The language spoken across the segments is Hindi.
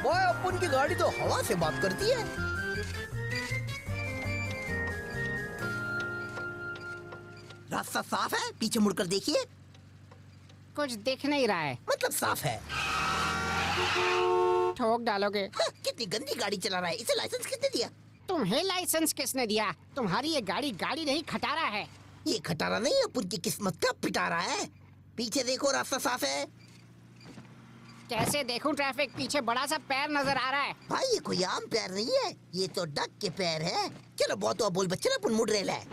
भाई अपन की गाड़ी तो हवा से बात करती है। रास्ता साफ है, पीछे मुड़कर देखिए। कुछ दिख नहीं रहा है। मतलब साफ है। ठोक डालोगे। हाँ, कितनी गंदी गाड़ी चला रहा है। इसे लाइसेंस किसने दिया? तुम्हें लाइसेंस किसने दिया? तुम्हारी ये गाड़ी गाड़ी नहीं खटारा है। ये खटारा नहीं, अपन की किस्मत का पिटारा है। पीछे देखो, रास्ता साफ है। कैसे देखूं ट्रैफिक? पीछे बड़ा सा पैर नजर आ रहा है। भाई ये कोई आम पैर नहीं है, ये तो डक के पैर है। चलो बहुत हुआ बोल बच्चे, अपन मुड़ रहे हैं।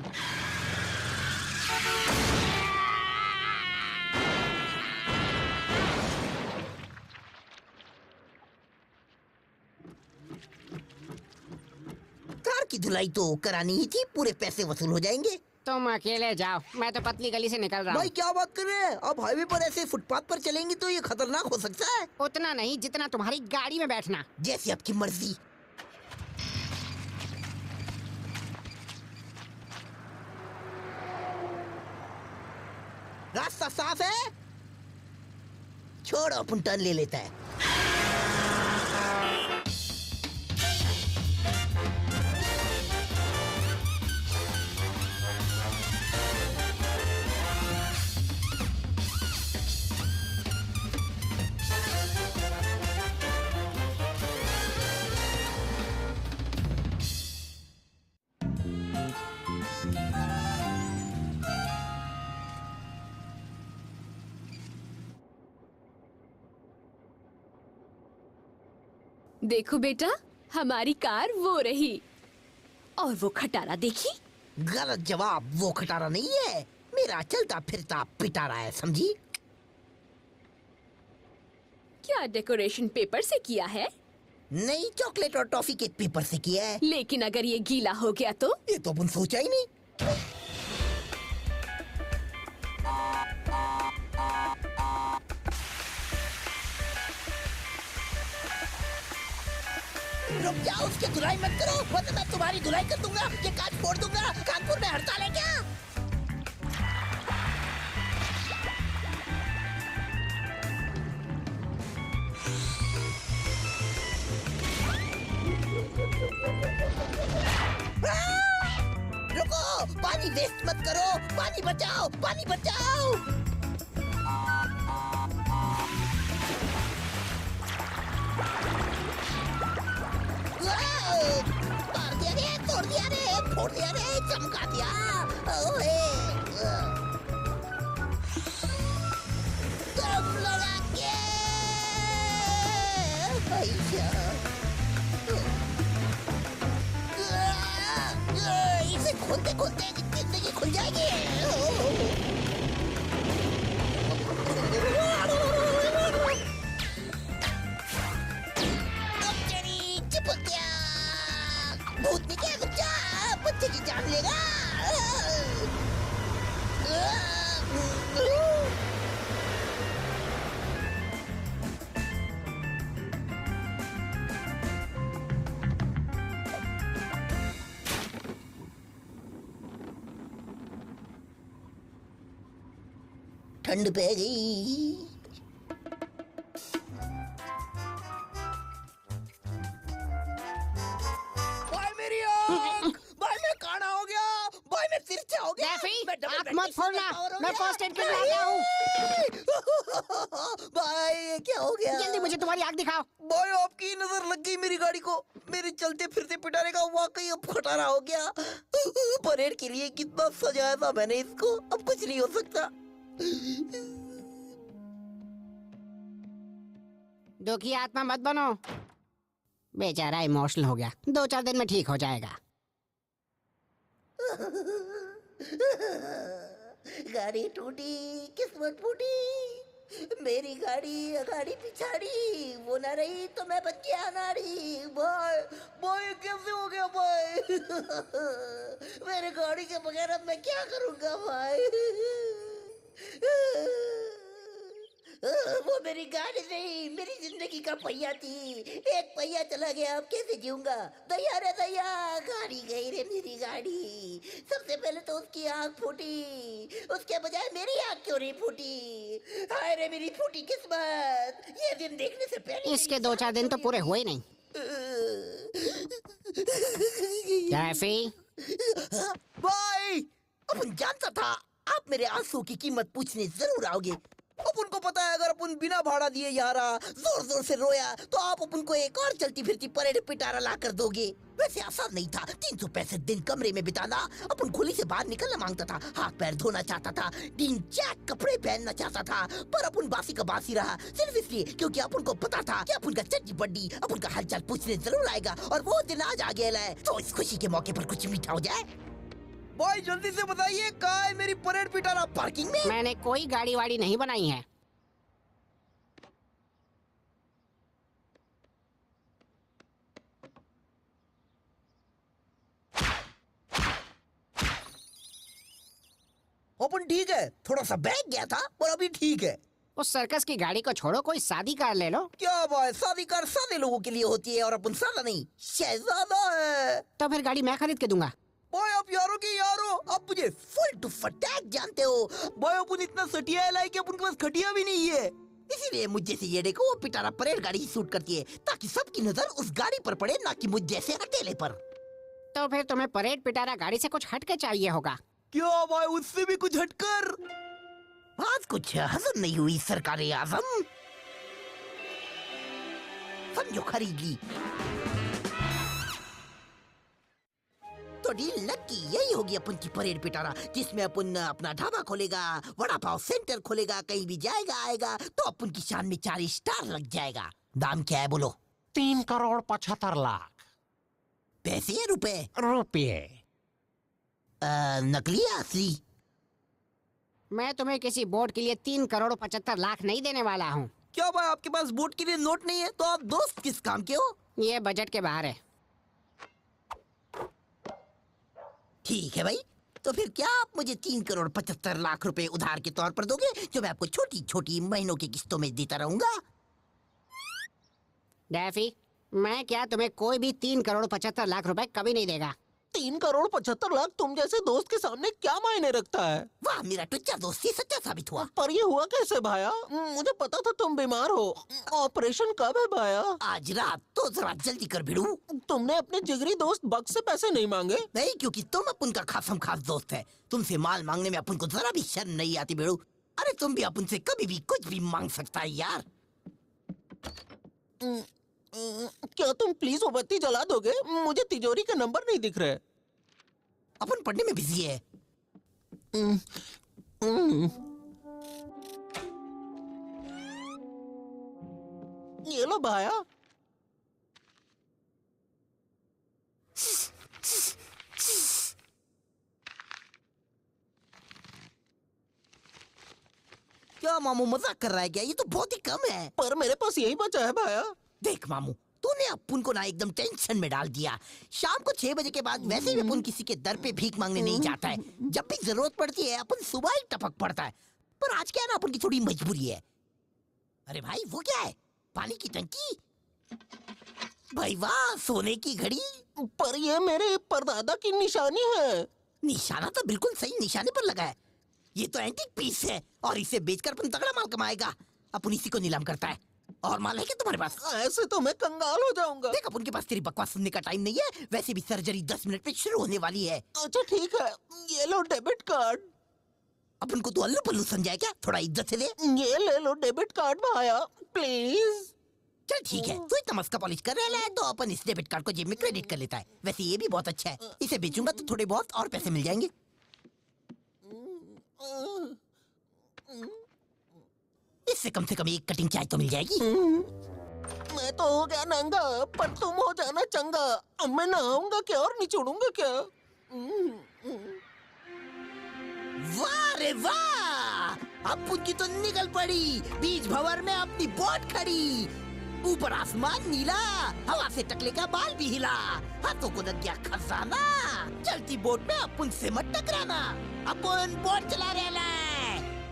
कार की धुलाई तो करानी ही थी, पूरे पैसे वसूल हो जाएंगे। तुम अकेले जाओ, मैं तो पतली गली से निकल रहा भाई हूँ। क्या बात कर रहे हैं? अब हाईवे पर ऐसे फुटपाथ पर चलेंगे तो ये खतरनाक हो सकता है। उतना नहीं जितना तुम्हारी गाड़ी में बैठना। जैसी आपकी मर्जी। रास्ता साफ है, छोड़ो अपन टर्न ले लेता है। देखो बेटा, हमारी कार वो रही। और वो खटारा देखी? गलत जवाब, वो खटारा नहीं है, मेरा चलता फिरता पिटारा है, समझी? क्या डेकोरेशन पेपर से किया है? नहीं, चॉकलेट और टॉफी के पेपर से किया है। लेकिन अगर ये गीला हो गया तो? ये तो अपन सोचा ही नहीं। रुक जाओ, उसकी धुलाई मत करो, वरना मैं तुम्हारी धुलाई कर दूंगा। ये कांच फोड़ दूंगा। कानपुर में हड़ताल है क्या? रुको, पानी वेस्ट मत करो, पानी बचाओ, पानी बचाओ। मार दिया रे, तोड़ दिया रे, फोड़ दिया रे, चमका दिया। ओए, तुम लगा के इसे खोलते खोलते जिंदगी खुल जाएगी। भूत ने क्या गुप्ता बच्चे की जान लेगा। ठंड पै गई। आँख मत फोड़ना, मैं फर्स्ट एड किट लाया हूँ। भाई क्या हो गया? जल्दी मुझे तुम्हारी आँख दिखाओ। भाई आपकी नजर लग गई मेरी गाड़ी को। मेरे चलते फिरते पिटारे का वाकई अब खटारा हो गया। परेड के लिए कितना सजाया था मैंने इसको, अब कुछ नहीं हो सकता। दुखी आत्मा मत बनो, बेचारा इमोशनल हो गया। 2-4 दिन में ठीक हो जाएगा। गाड़ी टूटी, किस्मत फूटी, मेरी गाड़ी अगाड़ी पिछाड़ी, वो ना रही तो मैं बच गया नारी। बॉय बॉय कैसे हो गया बॉय? मेरे गाड़ी के बगैर अब मैं क्या करूंगा भाई? वो मेरी गाड़ी नहीं, मेरी जिंदगी का पहिया थी। एक पहिया चला गया, अब कैसे जीऊंगा? दैया रे दैया, गाड़ी गई रे मेरी गाड़ी। सबसे पहले तो उसकी आंख फूटी, उसके बजाय मेरी आंख क्यों नहीं फूटी? हाय रे मेरी फूटी किस्मत, ये दिन देखने से पहले इसके 2-4 दिन तो पूरे हुए ही नहीं। डैफी, भाई, अपन जानता था आप मेरे आंसू की कीमत पूछने जरूर आओगे। अपन को पता है अगर अपन बिना भाड़ा दिए यहाँ रहा, जोर जोर से रोया, तो आप अपन को एक और चलती फिरती परेड पिटारा ला कर दोगे। वैसे आसान नहीं था 365 दिन कमरे में बिताना। अपन खोली से बाहर निकलना मांगता था, हाथ पैर धोना चाहता था, टीन चैक कपड़े पहनना चाहता था, पर अपन बासी का बासी रहा, सिर्फ इसलिए क्योंकि अपन को पता था कि अपन का चड्डी बड्डी अपन का हालचाल पूछने जरूर आएगा, और वो दिन आज आ गया है। तो इस खुशी के मौके पर कुछ मीठा हो जाए। भाई जल्दी से बताइए, कहाँ है मेरी परेड पिटारा? पार्किंग में? मैंने कोई गाड़ी वाड़ी नहीं बनाई है। अपन ठीक है, थोड़ा सा बैग गया था पर अभी ठीक है। उस सर्कस की गाड़ी को छोड़ो, कोई सादी कार ले लो। क्या बात, शादी कार सादे लोगों के लिए होती है और अपन सादा नहीं, शहजादा है। तो फिर गाड़ी मैं खरीद के दूंगा। भाई आप यारों के यारो, आप मुझे फुल टू फटैक जानते हो। भाई अपन इतना सटिया है कि अपन के पास खटिया भी नहीं है, इसीलिए मुझे से ये देखो वो पिटारा परेड गाड़ी ही सूट करती है, ताकि सबकी नजर उस गाड़ी पर पड़े, ना कि मुझ जैसे अकेले पर। तो फिर तुम्हें परेड पिटारा गाड़ी से कुछ हट के चाहिए होगा। क्या भाई, उससे भी कुछ हटकर? आज कुछ हजम नहीं हुई सरकारे आजम, समझो खरीद ली। तो डील लकी यही होगी अपन की परेड पिटारा, जिसमें अपन अपना ढाबा खोलेगा, वड़ा पाव सेंटर खोलेगा, कहीं भी जाएगा आएगा तो अपन की शान में 4 स्टार लग जाएगा। दाम क्या है बोलो? 3,75,00,000 पैसे या रुपए? रुपये। नकली या असली? मैं तुम्हें किसी बोर्ड के लिए 3,75,00,000 नहीं देने वाला हूँ। क्या भाई आपके पास बोट के लिए नोट नहीं है? तो आप दोस्त किस काम के हो? ये बजट के बाहर है। ठीक है भाई, तो फिर क्या आप मुझे 3,75,00,000 रुपए उधार के तौर पर दोगे, जो मैं आपको छोटी छोटी महीनों की किस्तों में देता रहूंगा? डैफी, मैं क्या तुम्हें कोई भी 3,75,00,000 रुपए कभी नहीं देगा। 3,75,00,000 तुम जैसे दोस्त के सामने क्या मायने रखता है? वाह, मेरा टुच्चा दोस्ती सच्चा साबित हुआ। पर ये हुआ कैसे भाया? मुझे पता था तुम बीमार हो। ऑपरेशन कब है भाया? आज रात। तो जरा जल्दी कर भिड़ू। तुमने अपने जिगरी दोस्त बक से पैसे नहीं मांगे? नहीं, क्योंकि तुम अपन का खासम खास दोस्त है। तुमसे माल मांगने में अपन को जरा भी शर्म नहीं आती भिड़ू। अरे तुम भी अपन से कभी भी कुछ भी मांग सकता है यार। क्या तुम प्लीज वो बत्ती जला दोगे? मुझे तिजोरी के नंबर नहीं दिख रहे। अपन पढ़ने में बिजी है। ये लो भाया। क्या मामू मजाक कर रहा है क्या? ये तो बहुत ही कम है। पर मेरे पास यही बचा है भाया। देख मामू, तूने अपन को ना एकदम टेंशन में डाल दिया। शाम को 6 बजे के बाद वैसे भी अपन किसी के दर पे भीख मांगने नहीं जाता है। जब भी जरूरत पड़ती है अपन सुबह ही टपक पड़ता है। पर आज क्या है ना, अपन की थोड़ी मजबूरी है। अरे भाई वो क्या है? पानी की टंकी? भाई वाह, सोने की घड़ी। पर ये मेरे परदादा की निशानी है। निशाना तो बिल्कुल सही निशाने पर लगा है। ये तो एंटीक पीस है और इसे बेचकर अपन तगड़ा माल कमाएगा। अपन इसी को नीलाम करता है। और माल है क्या तुम्हारे पास? ऐसे तो मैं कंगाल हो जाऊंगा। देख, अपन के पास तेरी बकवास सुनने का टाइम नहीं है। वैसे भी सर्जरी 10 मिनट में शुरू होने वाली है। अच्छा ठीक है, ये लो डेबिट कार्ड। अपन को तो अल्लू पल्लू समझाया क्या? थोड़ा इज्जत से दे। ये ले लो डेबिट कार्ड भाया, प्लीज। चल ठीक है, तू इतना मस्का पॉलिश कर रहा है तो अपन इस डेबिट कार्ड को जेब में क्रेडिट कर लेता है। वैसे ये भी बहुत अच्छा है, इसे बेचूंगा तो थोड़े बहुत और पैसे मिल जाएंगे। इससे कम से कम एक कटिंग चाय तो मिल जाएगी। मैं तो हो गया नंगा, पर तुम हो जाना चंगा। अब मैं नहाऊंगा क्या और निचोड़ूंगा क्या? वाह रे वाह, अपन की तो निकल पड़ी बीच भंवर में अपनी बोट खड़ी। ऊपर आसमान नीला, हवा से टकले का बाल भी हिला, हाथों को लग गया खजाना। चलती बोट में अपन से मत टकराना, अपन बोट चला रहे हैं।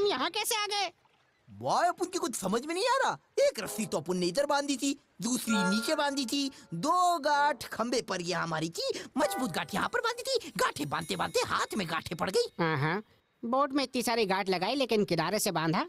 हम यहाँ कैसे आ गए? बॉय अपन की कुछ समझ में नहीं आ रहा। एक रस्सी तो अपन ने इधर बांधी थी, दूसरी नीचे बांधी थी, 2 गांठ खंबे पर यहाँ हमारी थी, मजबूत गांठ यहाँ पर बांधी थी। गांठें बांधते बांधते हाथ में गांठें पड़ गई। हाँ, बोट में इतनी सारी गांठ लगाई लेकिन किनारे से बांधा।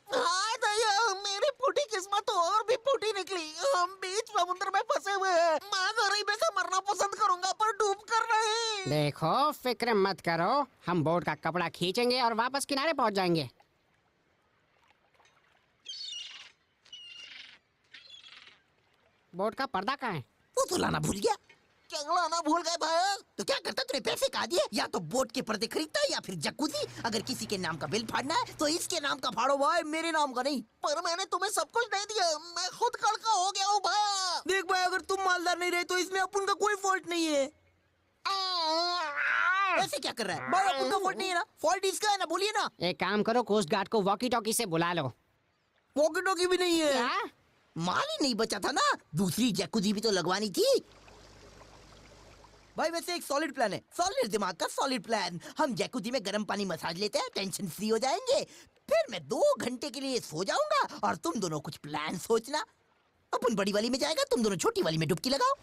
हाय दया, मेरी फूटी किस्मत तो और भी फूटी निकली। हम बीच समुद्र में फंसे हुए हैं। मैं गरीबी से मरना पसंद करूंगा पर डूब कर नहीं। देखो फिक्र मत करो, हम बोट का कपड़ा खींचेंगे और वापस किनारे पहुंच जाएंगे। बोट का पर्दा कहाँ है? वो तो लाना भूल गया। क्या लाना भूल गए भाई? तो क्या करता, तूने पैसे कहा दिए? या तो बोट के पर्दे खरीदता या फिर जकूजी। अगर किसी के नाम का बिल फाड़ना है तो इसके नाम का फाड़ो भाई, मेरे नाम का नहीं। पर मैंने तुम्हें सब कुछ दे दिया। मैं खुद कड़का हो गया हूँ भाई। देख भाई, अगर तुम मालदार नहीं रहे तो इसमें अपन का कोई फॉल्ट नहीं है। ऐसे क्या कर रहा है भाई? अपन का फॉल्ट नहीं है ना, फॉल्ट इसका है ना, बोलिए ना। एक काम करो, कोस्ट गार्ड को वॉकी टॉकी से बुला लो। वॉकी टॉकी भी नहीं है। क्या? माल ही नहीं बचा था ना, दूसरी जैकुजी भी तो लगवानी थी। भाई वैसे एक सॉलिड प्लान है, सॉलिड दिमाग का सॉलिड प्लान। हम जैकुजी में गर्म पानी मसाज लेते हैं, टेंशन फ्री हो जाएंगे। फिर मैं 2 घंटे के लिए सो जाऊंगा और तुम दोनों कुछ प्लान सोचना। अपन बड़ी वाली में जाएगा, तुम दोनों छोटी वाली में डुबकी लगाओ।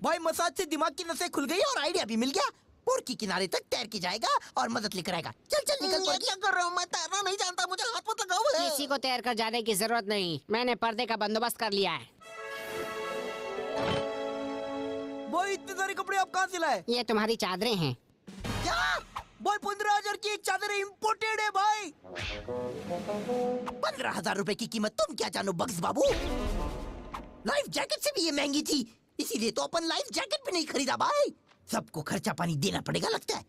भाई मसाज से दिमाग की नसें खुल गई और आइडिया भी मिल गया। पोर्की की किनारे तक तैर के जाएगा और मदद लेकर आएगा। चल चल निकल ये पोर्की। क्या कर रहा हूँ? मैं तैरना नहीं जानता, मुझे हाथ मत लगाओ। किसी को तैर कर जाने की जरूरत नहीं, मैंने पर्दे का बंदोबस्त कर लिया है। भाई इतने सारे कपड़े आप कहाँ से लाए? ये तुम्हारी चादरें हैं। क्या भाई? 15,000 की एक चादर इम्पोर्टेड है भाई। 15,000 रुपए की कीमत तुम क्या जानो बग्स बाबू। लाइफ जैकेट से भी ये महंगी थी, इसीलिए तो अपन लाइफ जैकेट भी नहीं खरीदा भाई। सबको खर्चा पानी देना पड़ेगा लगता है।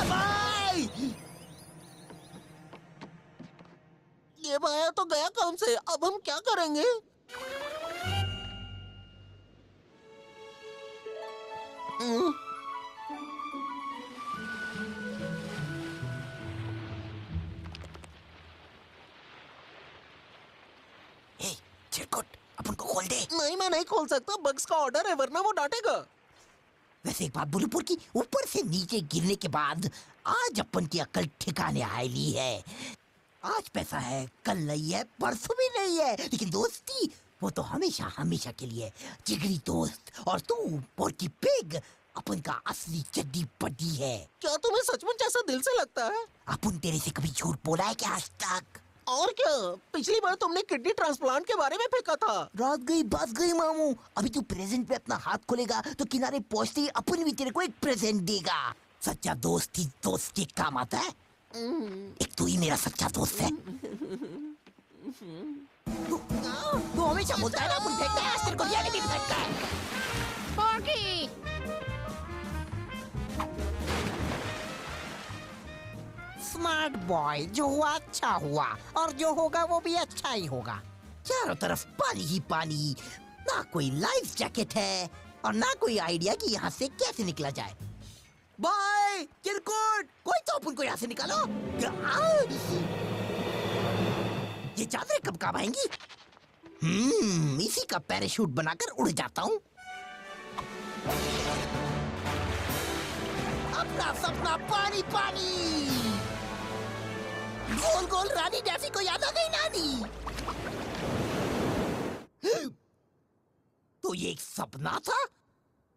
भाई ये भाया तो गया काम से। अब हम क्या करेंगे? चिरकुट अपन को खोल दे। नहीं, मैं नहीं खोल सकता। बग्स का ऑर्डर है, वरना वो डांटेगा। वैसे एक बात बोलूं पुरकी, ऊपर से नीचे गिरने के बाद आज अपन की अकल ठिकाने आयली है। आज पैसा है, कल नहीं है, परसों भी नहीं है, लेकिन दोस्ती वो तो हमेशा हमेशा के लिए। जिगरी दोस्त और तू पोर्की पिग अपन का असली चड्डी बड्डी है। क्या तुम्हें सचमुच ऐसा दिल से लगता है? अपन तेरे से कभी झूठ बोला है क्या आज तक? और क्या, पिछली बार तुमने किडनी ट्रांसप्लांट के बारे में फेंका था। रात गई बस गई मामू। अभी तू प्रेजेंट पे अपना हाथ खोलेगा तो किनारे पहुंचते ही अपन भी तेरे को एक प्रेजेंट देगा। सच्चा दोस्त ही दोस्त के काम आता है। एक तू ही मेरा सच्चा दोस्त है। तू हमेशा बोलता है ना अपन फेंकता है, आज तेरे को ये भी फेंकता है। पोर्की! स्मार्ट बॉय, जो हुआ अच्छा हुआ और जो होगा वो भी अच्छा ही होगा। चारों तरफ पानी ही पानी, ना कोई लाइफ जैकेट है और ना कोई आइडिया कि यहाँ से कैसे निकला जाए। बाय किरकुट, कोई तो अपन को यहाँ से निकालो। ये चादरें कब काम आएंगी? इसी का पैराशूट बनाकर उड़ जाता हूँ। अपना सपना पानी पानी। गोल गोल रानी डैफी को याद आ गई नानी। तो ये एक सपना था,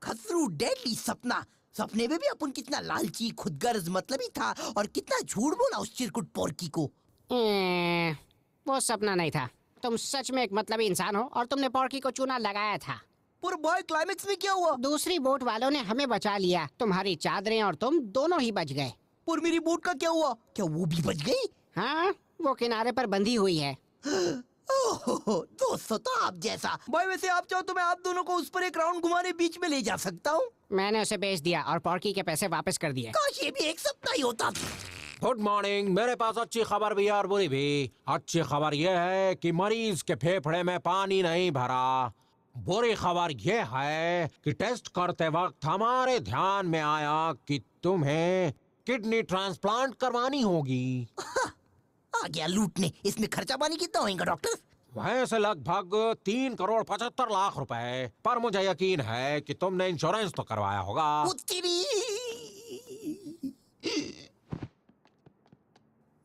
खतरू डेडली सपना। सपने में भी अपन कितना लालची, खुदगर्ज, मतलबी था और कितना झूठ बोला उस चिरकुट पोर्की को। वो सपना नहीं था, तुम सच में एक मतलबी इंसान हो और तुमने पोर्की को चूना लगाया था। पर भाई क्लाइमेक्स में क्या हुआ? दूसरी बोट वालों ने हमें बचा लिया, तुम्हारी चादरें और तुम दोनों ही बच गए। पर मेरी बोट का क्या हुआ? क्या वो भी बच गई? हाँ, वो किनारे पर बंधी हुई है। ओहो, दोस्तों तो आप जैसा। भाई वैसे आप चाहो तो मैं आप दोनों को उस पर एक राउंड घुमाने बीच में ले जा सकता हूँ। मैंने उसे बेच दिया और पोर्की के पैसे वापस कर दिए। काश ये भी एक सपना ही होता। Good morning. मेरे पास अच्छी खबर भी है और बुरी भी। अच्छी खबर यह है कि मरीज के फेफड़े में पानी नहीं भरा। बुरी खबर यह है कि टेस्ट करते वक्त हमारे ध्यान में आया कि तुम्हें किडनी ट्रांसप्लांट करवानी होगी। आ गया लूटने। इसमें खर्चा पानी कितना होगा डॉक्टर? वैसे लगभग 3,75,00,000 रुपए, पर मुझे यकीन है कि तुमने इंश्योरेंस तो करवाया होगा।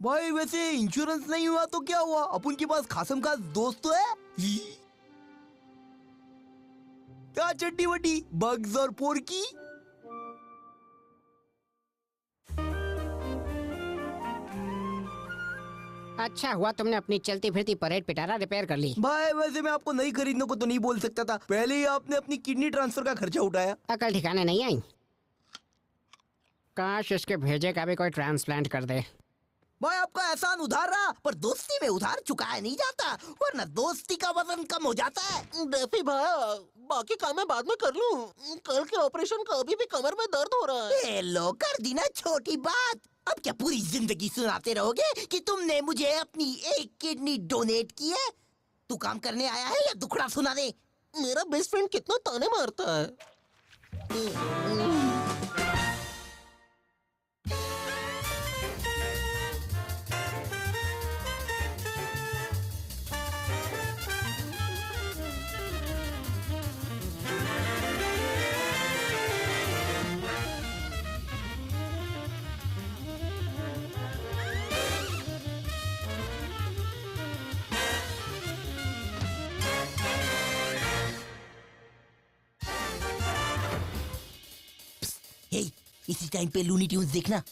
भाई वैसे इंश्योरेंस नहीं हुआ तो क्या हुआ? अपन के पास खासम खास दोस्त तो है। क्या चड्डी वड्डी बग्स और पोरकी। अच्छा हुआ तुमने अपनी चलती फिरती परेड पिटारा रिपेयर कर ली। भाई वैसे मैं आपको नहीं खरीदने को तो नहीं बोल सकता था, पहले ही आपने अपनी किडनी ट्रांसफर का खर्चा उठाया। अकल ठिकाने नहीं आई। काश इसके भेजे का भी कोई ट्रांसप्लांट कर दे। भाई आपका एहसान उधार रहा, पर दोस्ती में उधार चुकाया नहीं जाता, वरना दोस्ती का वजन कम हो जाता है। डेफी भाई, बाकी काम मैं बाद में कर लूं। कल के ऑपरेशन का अभी भी कमर में दर्द हो रहा है। ए लो कर दी ना छोटी बात। अब क्या पूरी जिंदगी सुनाते रहोगे कि तुमने मुझे अपनी एक किडनी डोनेट की है? तू काम करने आया है या दुखड़ा सुना दे? मेरा बेस्ट फ्रेंड कितना ताने मारता है। हे, इसी टाइम पे लूनी ट्यून्स देखना।